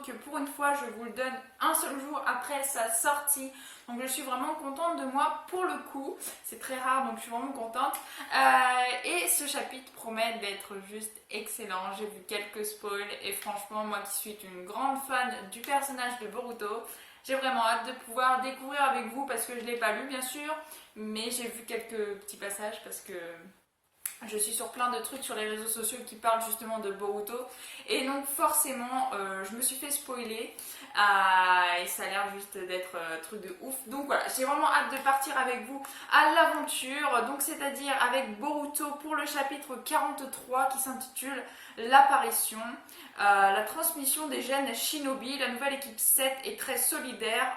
que pour une fois je vous le donne un seul jour après sa sortie. Donc je suis vraiment contente de moi pour le coup, c'est très rare donc je suis vraiment contente. Et ce chapitre promet d'être juste excellent, j'ai vu quelques spoils et franchement moi qui suis une grande fan du personnage de Boruto, j'ai vraiment hâte de pouvoir découvrir avec vous parce que je ne l'ai pas lu bien sûr, mais j'ai vu quelques petits passages parce que je suis sur plein de trucs sur les réseaux sociaux qui parlent justement de Boruto et donc forcément je me suis fait spoiler et ça a l'air juste d'être truc de ouf. Donc voilà, j'ai vraiment hâte de partir avec vous à l'aventure, donc c'est-à-dire avec Boruto pour le chapitre 43 qui s'intitule L'apparition. La transmission des gènes Shinobi, la nouvelle équipe 7 est très solidaire.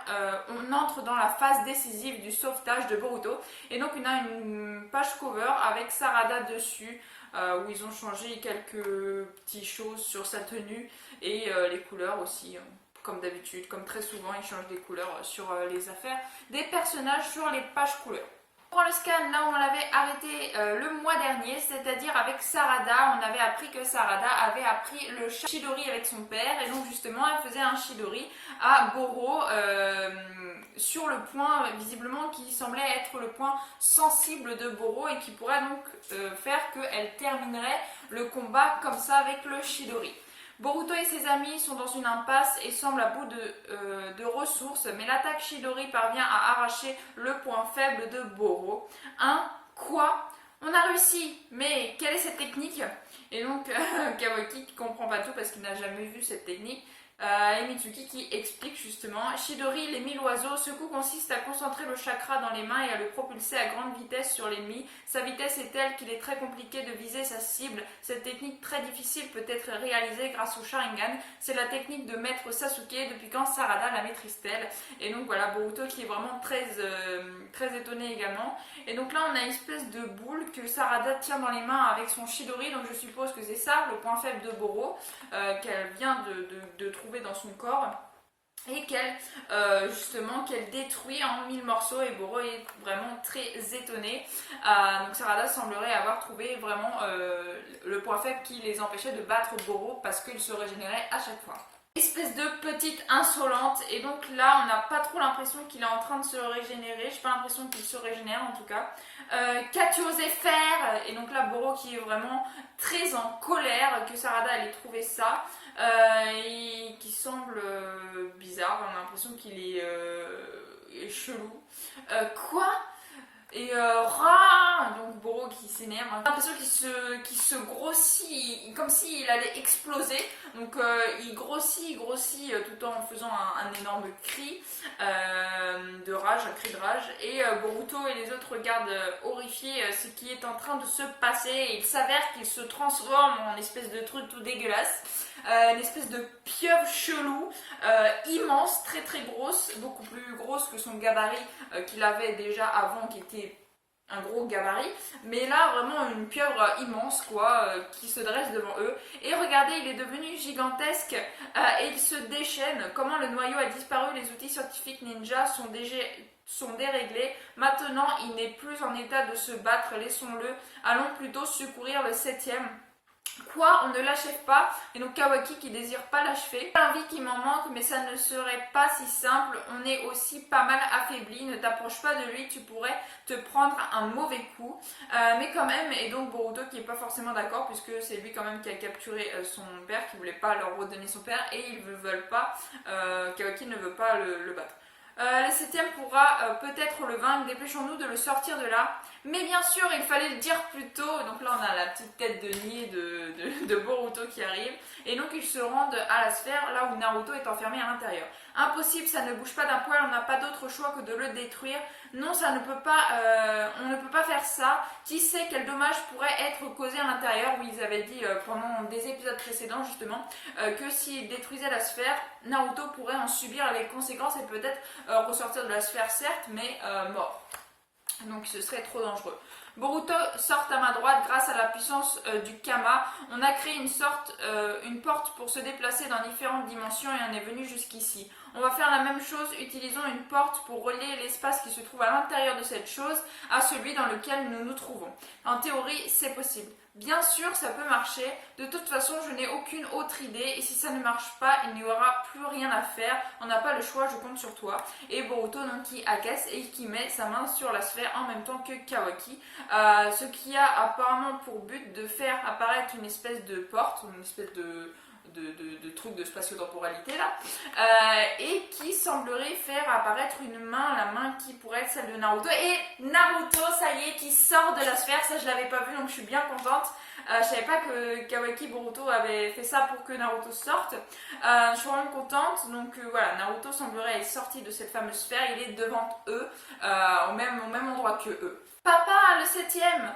On entre dans la phase décisive du sauvetage de Boruto. Et donc on a une page cover avec Sarada dessus, où ils ont changé quelques petites choses sur sa tenue et les couleurs aussi. Comme d'habitude, comme très souvent, ils changent des couleurs sur les affaires des personnages sur les pages couleurs. Pour le scan, là où on l'avait arrêté le mois dernier, c'est-à-dire avec Sarada, on avait appris que Sarada avait appris le Chidori avec son père et donc justement elle faisait un Chidori à Boro sur le point visiblement qui semblait être le point sensible de Boro et qui pourrait donc faire qu'elle terminerait le combat comme ça avec le Chidori. Boruto et ses amis sont dans une impasse et semblent à bout de ressources, mais l'attaque Chidori parvient à arracher le point faible de Boro. Quoi? On a réussi, mais quelle est cette technique? Et donc Kawaki qui comprend pas tout parce qu'il n'a jamais vu cette technique. Et Mitsuki qui explique justement Chidori, les 1000 oiseaux, ce coup consiste à concentrer le chakra dans les mains et à le propulser à grande vitesse sur l'ennemi. Sa vitesse est telle qu'il est très compliqué de viser sa cible. Cette technique très difficile peut être réalisée grâce au Sharingan. C'est la technique de maître Sasuke. Depuis quand Sarada la maîtrise-t-elle? Et donc voilà, Boruto qui est vraiment très étonné également. Et donc là on a une espèce de boule que Sarada tient dans les mains avec son Chidori. Donc je suppose que c'est ça le point faible de Boro qu'elle vient de trouver dans son corps et qu'elle détruit en 1000 morceaux et Boro est vraiment très étonné. Donc Sarada semblerait avoir trouvé vraiment le point faible qui les empêchait de battre Boro parce qu'il se régénérait à chaque fois. Espèce de petite insolente et donc là on n'a pas trop l'impression qu'il est en train de se régénérer, j'ai pas l'impression qu'il se régénère en tout cas. Qu'as-tu osé faire? Et donc là Boro qui est vraiment très en colère que Sarada allait trouver ça et qui semble bizarre, on a l'impression qu'il est chelou. Quoi? Et donc Boro qui s'énerve, j'ai l'impression qu'il se grossit comme s'il allait exploser. Donc il grossit tout en faisant un énorme cri de rage, un cri de rage. Et Boruto et les autres regardent horrifiés ce qui est en train de se passer. Et il s'avère qu'il se transforme en espèce de truc tout dégueulasse. Une espèce de pieuvre chelou, immense, très grosse, beaucoup plus grosse que son gabarit qu'il avait déjà avant, qui était un gros gabarit, mais là vraiment une pieuvre immense quoi, qui se dresse devant eux. Et regardez, il est devenu gigantesque et il se déchaîne. Comment le noyau a disparu, les outils scientifiques ninja sont déréglés. Maintenant, il n'est plus en état de se battre, laissons-le. Allons plutôt secourir le 7e. Quoi? On ne l'achève pas? Et donc Kawaki qui désire pas l'achever. L'envie qui m'en manque, mais ça ne serait pas si simple. On est aussi pas mal affaibli. Ne t'approche pas de lui, tu pourrais te prendre un mauvais coup. Mais quand même, et donc Boruto qui est pas forcément d'accord puisque c'est lui quand même qui a capturé son père, qui voulait pas leur redonner son père et ils ne veulent pas. Kawaki ne veut pas le battre. Le 7e pourra peut-être le vaincre, dépêchons-nous de le sortir de là. Mais bien sûr, il fallait le dire plus tôt. Donc là, on a la petite tête de niais de Boruto qui arrive. Et donc, ils se rendent à la sphère, là où Naruto est enfermé à l'intérieur. Impossible, ça ne bouge pas d'un poil, on n'a pas d'autre choix que de le détruire. Non, ça ne peut pas, on ne peut pas faire ça. Qui sait quel dommage pourrait être causé à l'intérieur? Oui, ils avaient dit pendant des épisodes précédents, justement, que s'ils détruisaient la sphère, Naruto pourrait en subir les conséquences et peut-être ressortir de la sphère, certes, mais mort. Donc ce serait trop dangereux. Boruto sort à ma droite grâce à la puissance du Kama. On a créé une porte pour se déplacer dans différentes dimensions et on est venu jusqu'ici. On va faire la même chose, utilisons une porte pour relier l'espace qui se trouve à l'intérieur de cette chose à celui dans lequel nous nous trouvons. En théorie, c'est possible. Bien sûr, ça peut marcher. De toute façon, je n'ai aucune autre idée. Et si ça ne marche pas, il n'y aura plus rien à faire. On n'a pas le choix, je compte sur toi. Et Boruto, donc, qui acquiesce et qui met sa main sur la sphère en même temps que Kawaki. Ce qui a apparemment pour but de faire apparaître une espèce de porte, une espèce de truc de spatio-temporalité là, et qui semblerait faire apparaître une main, la main qui pourrait être celle de Naruto. Et Naruto, ça y est, qui sort de la sphère, ça je l'avais pas vu donc je suis bien contente. Je savais pas que Kawaki Boruto avait fait ça pour que Naruto sorte. Je suis vraiment contente. Donc voilà, Naruto semblerait être sorti de cette fameuse sphère. Il est devant eux, au même endroit que eux. Papa, le septième,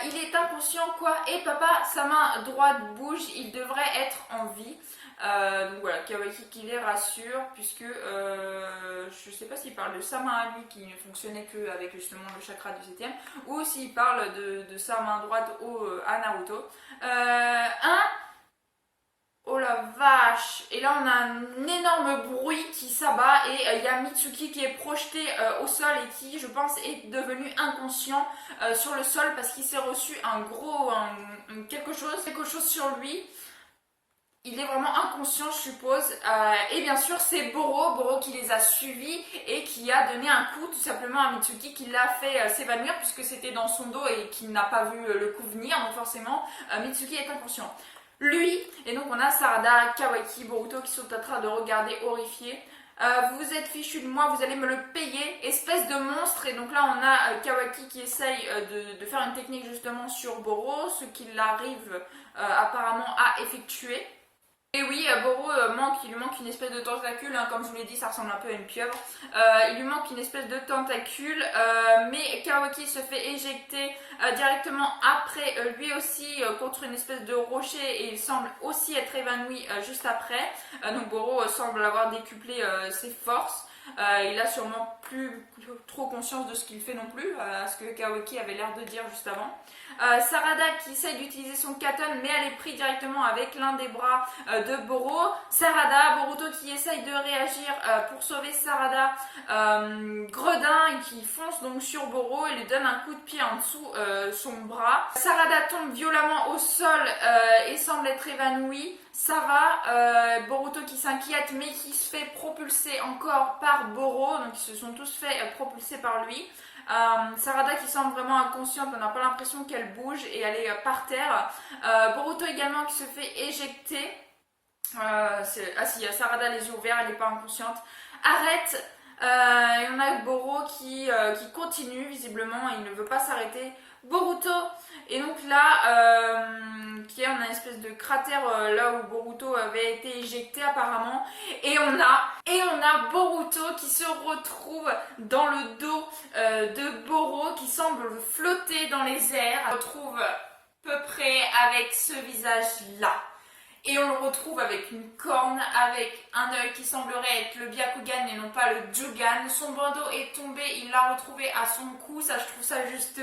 il est inconscient quoi. Et papa, sa main droite bouge, il devrait être en vie. Donc voilà, Kawaki qui les rassure, puisque je sais pas s'il parle de sa main à lui qui ne fonctionnait qu'avec justement le chakra du septième, ou s'il parle de sa main droite à Naruto. Oh la vache! Et là on a un énorme bruit qui s'abat et il y a Mitsuki qui est projeté au sol et qui je pense est devenu inconscient sur le sol parce qu'il s'est reçu quelque chose sur lui. Il est vraiment inconscient, je suppose. Et bien sûr, c'est Boro qui les a suivis et qui a donné un coup tout simplement à Mitsuki, qui l'a fait s'évanouir puisque c'était dans son dos et qui n'a pas vu le coup venir. Donc forcément, Mitsuki est inconscient. Lui, et donc on a Sarada, Kawaki, Boruto qui sont en train de regarder horrifiés. Vous êtes fichu de moi, vous allez me le payer, espèce de monstre. Et donc là on a Kawaki qui essaye de faire une technique justement sur Boro, ce qu'il arrive apparemment à effectuer. Et oui, il lui manque une espèce de tentacule, hein, comme je vous l'ai dit, ça ressemble un peu à une pieuvre. Il lui manque une espèce de tentacule, mais Kawaki se fait éjecter directement après, lui aussi, contre une espèce de rocher, et il semble aussi être évanoui juste après. Donc Boro semble avoir décuplé ses forces. Il a sûrement plus trop conscience de ce qu'il fait non plus, ce que Kawaki avait l'air de dire juste avant. Sarada qui essaye d'utiliser son katon, mais elle est prise directement avec l'un des bras de Boro. Sarada, Boruto qui essaye de réagir pour sauver Sarada. Gredin qui fonce donc sur Boro et lui donne un coup de pied en dessous son bras. Sarada tombe violemment au sol et semble être évanouie. Ça va, Boruto qui s'inquiète mais qui se fait propulser encore par Boro, donc ils se sont tous fait propulser par lui. Sarada qui semble vraiment inconsciente, on n'a pas l'impression qu'elle bouge et elle est par terre. Boruto également qui se fait éjecter. Si, Sarada les yeux ouverts, elle n'est pas inconsciente. Arrête. Et on a Boro qui continue visiblement, il ne veut pas s'arrêter. Boruto, et donc là on a une espèce de cratère là où Boruto avait été éjecté apparemment, et on a Boruto qui se retrouve dans le dos de Boro, qui semble flotter dans les airs. On le retrouve peu près avec ce visage là. Et on le retrouve avec une corne, avec un œil qui semblerait être le Byakugan et non pas le Jugan. Son bandeau est tombé, il l'a retrouvé à son cou. Ça, je trouve ça juste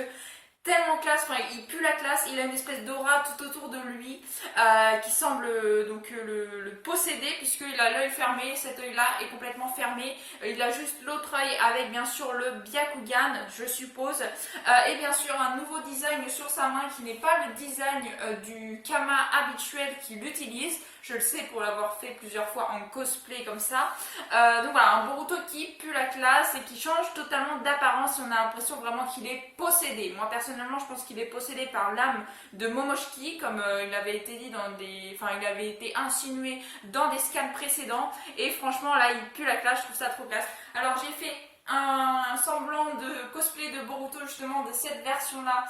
tellement classe. Enfin, il pue la classe, il a une espèce d'aura tout autour de lui qui semble donc le posséder, puisqu'il a l'œil fermé. Cet œil là est complètement fermé. Il a juste l'autre œil avec bien sûr le Byakugan, je suppose, et bien sûr un nouveau design sur sa main qui n'est pas le design du Kama habituel qu'il utilise. Je le sais pour l'avoir fait plusieurs fois en cosplay comme ça. Donc voilà, un Boruto qui pue la classe et qui change totalement d'apparence. On a l'impression vraiment qu'il est possédé. Moi personnellement, je pense qu'il est possédé par l'âme de Momoshiki, comme il avait été dit il avait été insinué dans des scans précédents. Et franchement, là, il pue la classe. Je trouve ça trop classe. Alors j'ai fait un semblant de cosplay de Boruto justement de cette version là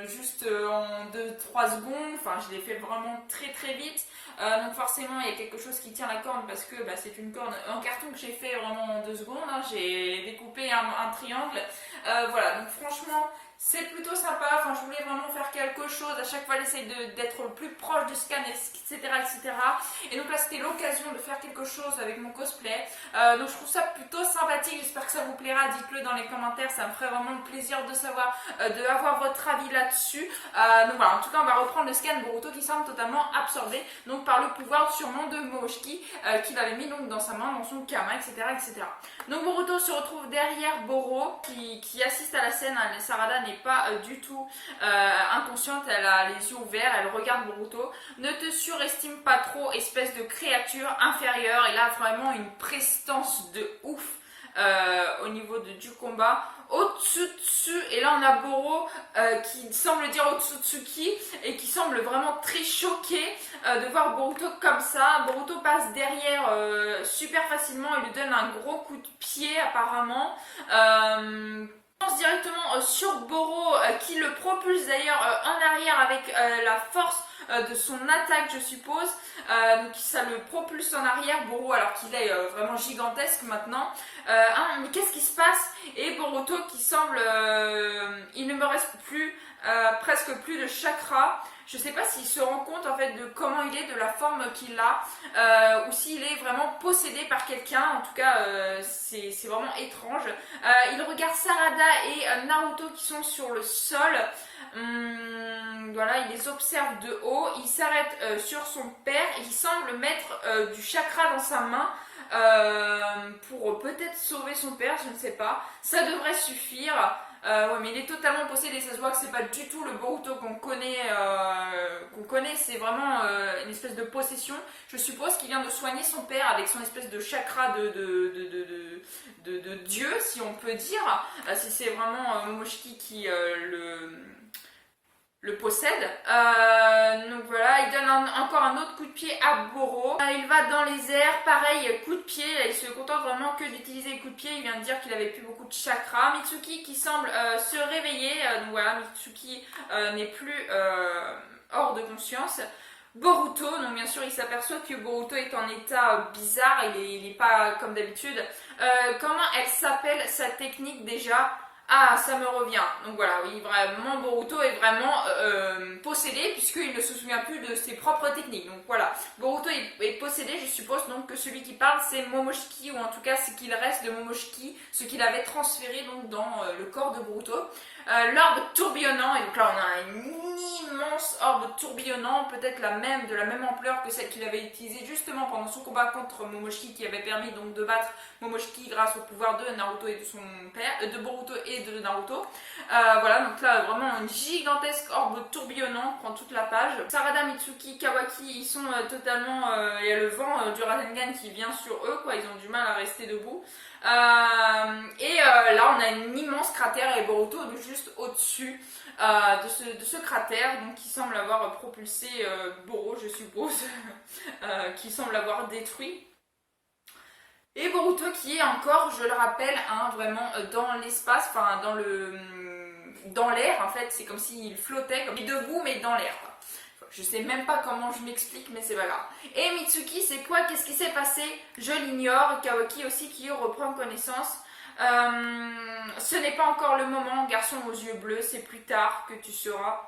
juste en 2-3 secondes. Enfin, je l'ai fait vraiment très très vite, donc forcément il y a quelque chose qui tient la corne parce que c'est une corne en carton que j'ai fait vraiment en 2 secondes, hein. J'ai découpé un triangle, voilà, donc franchement c'est plutôt sympa. Enfin, je voulais vraiment faire quelque chose. À chaque fois, j'essaye d'être le plus proche du scan, etc., etc. Et donc là, c'était l'occasion de faire quelque chose avec mon cosplay. Donc, je trouve ça plutôt sympathique. J'espère que ça vous plaira. Dites-le dans les commentaires. Ça me ferait vraiment plaisir de savoir, avoir votre avis là-dessus. Donc voilà. En tout cas, on va reprendre le scan Boruto qui semble totalement absorbé. Donc, par le pouvoir sûrement de Momoshiki, qu'il avait mis donc dans sa main, dans son kama, etc., etc. Donc, Boruto se retrouve derrière Boro qui assiste à la scène. Sarada n'est pas du tout inconsciente, elle a les yeux ouverts, elle regarde Boruto. Ne te surestime pas trop, espèce de créature inférieure. Il a vraiment une prestance de ouf au niveau du combat. Otsutsu, et là on a Boro qui semble dire Otsutsuki et qui semble vraiment très choqué de voir Boruto comme ça. Boruto passe derrière super facilement, il lui donne un gros coup de pied apparemment. Pense directement sur Boro qui le propulse d'ailleurs en arrière avec la force de son attaque, je suppose. Donc ça le propulse en arrière, Boro, alors qu'il est vraiment gigantesque maintenant. Mais qu'est-ce qui se passe? Et Boruto qui semble... il ne me reste plus, presque plus de chakra. Je sais pas s'il se rend compte en fait de comment il est, de la forme qu'il a, ou s'il est vraiment possédé par quelqu'un. En tout cas, c'est vraiment étrange. Il regarde Sarada et Naruto qui sont sur le sol. Voilà, il les observe de haut. Il s'arrête sur son père et il semble mettre du chakra dans sa main. Pour peut-être sauver son père, je ne sais pas. Ça devrait suffire. Ouais, mais il est totalement possédé, ça se voit que c'est pas du tout le Boruto qu'on connaît, c'est vraiment une espèce de possession. Je suppose qu'il vient de soigner son père avec son espèce de chakra de dieu, si on peut dire, si c'est vraiment Momoshiki qui le possède. Donc voilà, il donne encore un autre coup de pied à Boro. Il va dans les airs, pareil, coup de pied. Là, il se contente vraiment que d'utiliser les coups de pied. Il vient de dire qu'il avait plus beaucoup de chakra. Mitsuki qui semble se réveiller. Donc voilà, Mitsuki n'est plus hors de conscience. Boruto, donc bien sûr il s'aperçoit que Boruto est en état bizarre, il est pas comme d'habitude. Comment elle s'appelle sa technique déjà? Ah, ça me revient. Donc voilà, oui, vraiment, Boruto est vraiment possédé puisqu'il ne se souvient plus de ses propres techniques. Donc voilà, Boruto est possédé, je suppose donc que celui qui parle c'est Momoshiki, ou en tout cas ce qu'il reste de Momoshiki, ce qu'il avait transféré donc dans le corps de Boruto. L'orbe tourbillonnant, et donc là on a une immense orbe tourbillonnant, peut-être de la même ampleur que celle qu'il avait utilisée justement pendant son combat contre Momoshiki, qui avait permis donc de battre Momoshiki grâce au pouvoir de Naruto et de son père, de Boruto et de Naruto. Voilà, donc là vraiment une gigantesque orbe tourbillonnante prend toute la page. Sarada, Mitsuki, Kawaki, ils sont totalement... il y a le vent du Rasengan qui vient sur eux, quoi, ils ont du mal à rester debout. Là on a une immense cratère et Boruto juste au-dessus de ce cratère, donc qui semble avoir propulsé Boro, je suppose, qui semble avoir détruit. Et Boruto qui est encore, je le rappelle, vraiment dans l'espace, enfin dans l'air en fait, c'est comme s'il flottait, comme il est debout mais dans l'air. Je sais même pas comment je m'explique, mais c'est pas grave. Et Mitsuki, c'est quoi? Qu'est-ce qui s'est passé? Je l'ignore. Kawaki aussi qui reprend connaissance. Ce n'est pas encore le moment, garçon aux yeux bleus, c'est plus tard que tu seras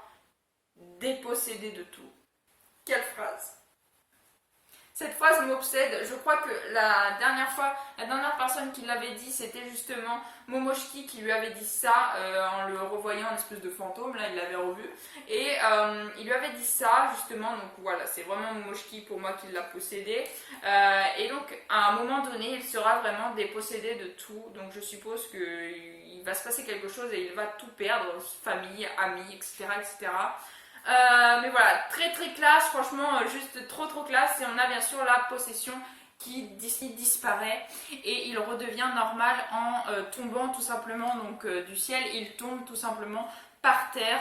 dépossédé de tout. Quelle phrase! Cette phrase m'obsède. Je crois que la dernière personne qui l'avait dit, c'était justement Momoshiki qui lui avait dit ça en le revoyant en espèce de fantôme. Là, il l'avait revu. Et il lui avait dit ça, justement. Donc voilà, c'est vraiment Momoshiki pour moi qui l'a possédé. Et donc, à un moment donné, il sera vraiment dépossédé de tout. Donc je suppose qu'il va se passer quelque chose et il va tout perdre, famille, amis, etc. etc. Mais voilà, très très classe, franchement, juste trop classe. Et on a bien sûr la possession qui disparaît et il redevient normal en tombant tout simplement donc du ciel. Il tombe tout simplement par terre,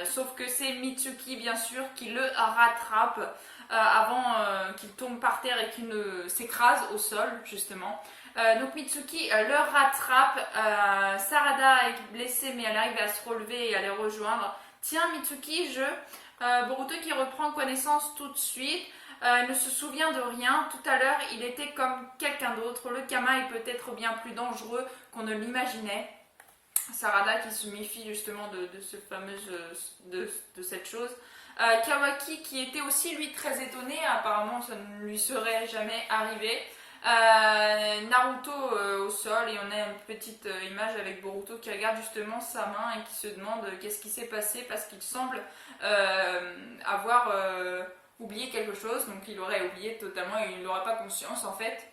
sauf que c'est Mitsuki bien sûr qui le rattrape avant qu'il tombe par terre et qu'il ne s'écrase au sol justement. Donc Mitsuki le rattrape. Sarada est blessée mais elle arrive à se relever et à les rejoindre. Tiens Mitsuki, Boruto qui reprend connaissance tout de suite, ne se souvient de rien. Tout à l'heure, il était comme quelqu'un d'autre. Le Kama est peut-être bien plus dangereux qu'on ne l'imaginait. Sarada qui se méfie justement de cette chose. Kawaki qui était aussi lui très étonné, apparemment ça ne lui serait jamais arrivé. Naruto au sol et on a une petite image avec Boruto qui regarde justement sa main et qui se demande qu'est-ce qui s'est passé parce qu'il semble avoir oublié quelque chose, donc il aurait oublié totalement et il n'aurait pas conscience en fait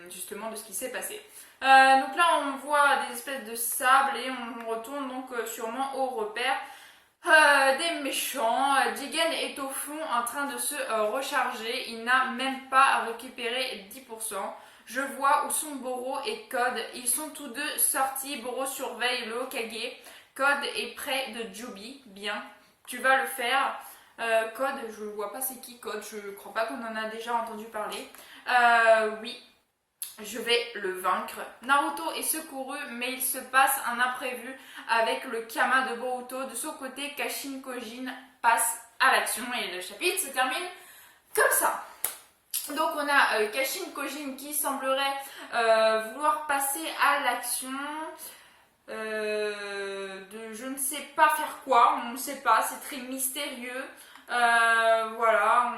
justement de ce qui s'est passé. Donc là on voit des espèces de sable et on retourne donc sûrement au repère des méchants. Jigen est au fond en train de se recharger, il n'a même pas récupéré 10%. Je vois où sont Boro et Code, ils sont tous deux sortis. Boro surveille le Hokage, Code est près de Jubi, bien, tu vas le faire. Code, je vois pas c'est qui Code, je crois pas qu'on en a déjà entendu parler. Oui, je vais le vaincre. Naruto est secouru, mais il se passe un imprévu avec le Kama de Boruto. De son côté, Kashin Kojin passe à l'action et le chapitre se termine comme ça. Donc on a Kashin Kojin qui semblerait vouloir passer à l'action de je ne sais pas faire quoi, on ne sait pas, c'est très mystérieux. Voilà,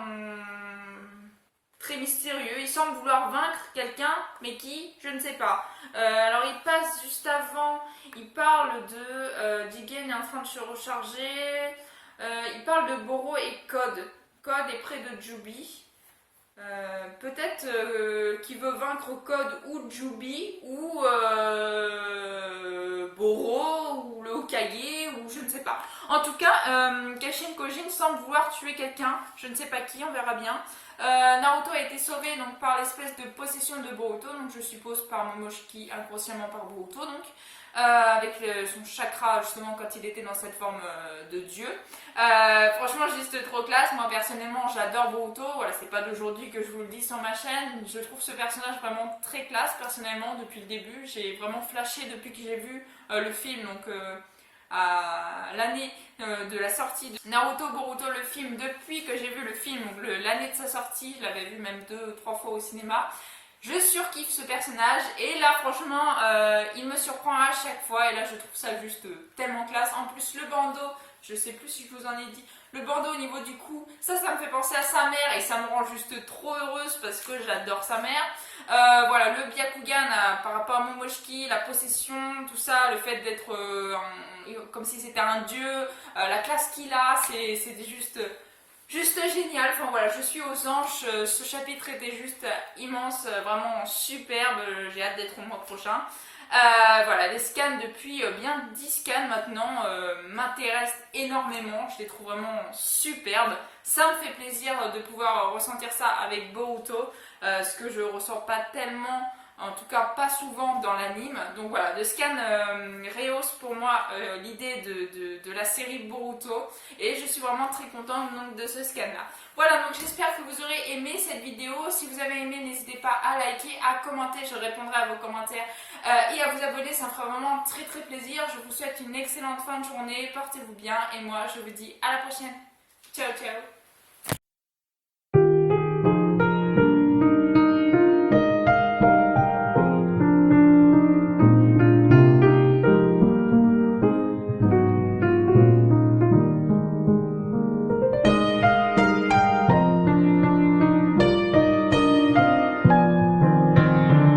très mystérieux. Il semble vouloir vaincre quelqu'un, mais qui, je ne sais pas. Alors il passe juste avant, il parle de Jigen est en train de se recharger. Il parle de Boro et Code. Code est près de Jubi. Peut-être qu'il veut vaincre Code ou Jubi ou Boro ou le Hokage ou je ne sais pas. En tout cas, Kashin Kojin semble vouloir tuer quelqu'un, je ne sais pas qui, on verra bien. Naruto a été sauvé donc par l'espèce de possession de Boruto, donc je suppose par Momoshiki, inconsciemment par Boruto donc. Avec son chakra justement quand il était dans cette forme de dieu. Franchement juste trop classe, moi personnellement j'adore Boruto, voilà c'est pas d'aujourd'hui que je vous le dis sur ma chaîne, je trouve ce personnage vraiment très classe personnellement depuis le début, j'ai vraiment flashé depuis que j'ai vu le film donc à l'année de la sortie de Naruto Boruto le film, depuis que j'ai vu le film, donc l'année de sa sortie, je l'avais vu même 2-3 fois au cinéma. Je surkiffe ce personnage et là franchement il me surprend à chaque fois et là je trouve ça juste tellement classe. En plus le bandeau, je sais plus si je vous en ai dit, le bandeau au niveau du cou, ça me fait penser à sa mère et ça me rend juste trop heureuse parce que j'adore sa mère. Voilà, le Byakugan par rapport à Momoshiki, la possession, tout ça, le fait d'être comme si c'était un dieu, la classe qu'il a, c'était juste génial, enfin voilà, je suis aux anges, ce chapitre était juste immense, vraiment superbe, j'ai hâte d'être au mois prochain. Voilà, les scans depuis bien 10 scans maintenant m'intéressent énormément, je les trouve vraiment superbes. Ça me fait plaisir de pouvoir ressentir ça avec Boruto, ce que je ressens pas tellement, en tout cas pas souvent dans l'anime. Donc voilà, le scan rehausse pour moi l'idée de la série Boruto et je suis vraiment très contente donc, de ce scan là. Voilà, donc j'espère que vous aurez aimé cette vidéo. Si vous avez aimé, n'hésitez pas à liker, à commenter, je répondrai à vos commentaires et à vous abonner, ça me fera vraiment très très plaisir. Je vous souhaite une excellente fin de journée, portez-vous bien et moi je vous dis à la prochaine. Ciao ciao.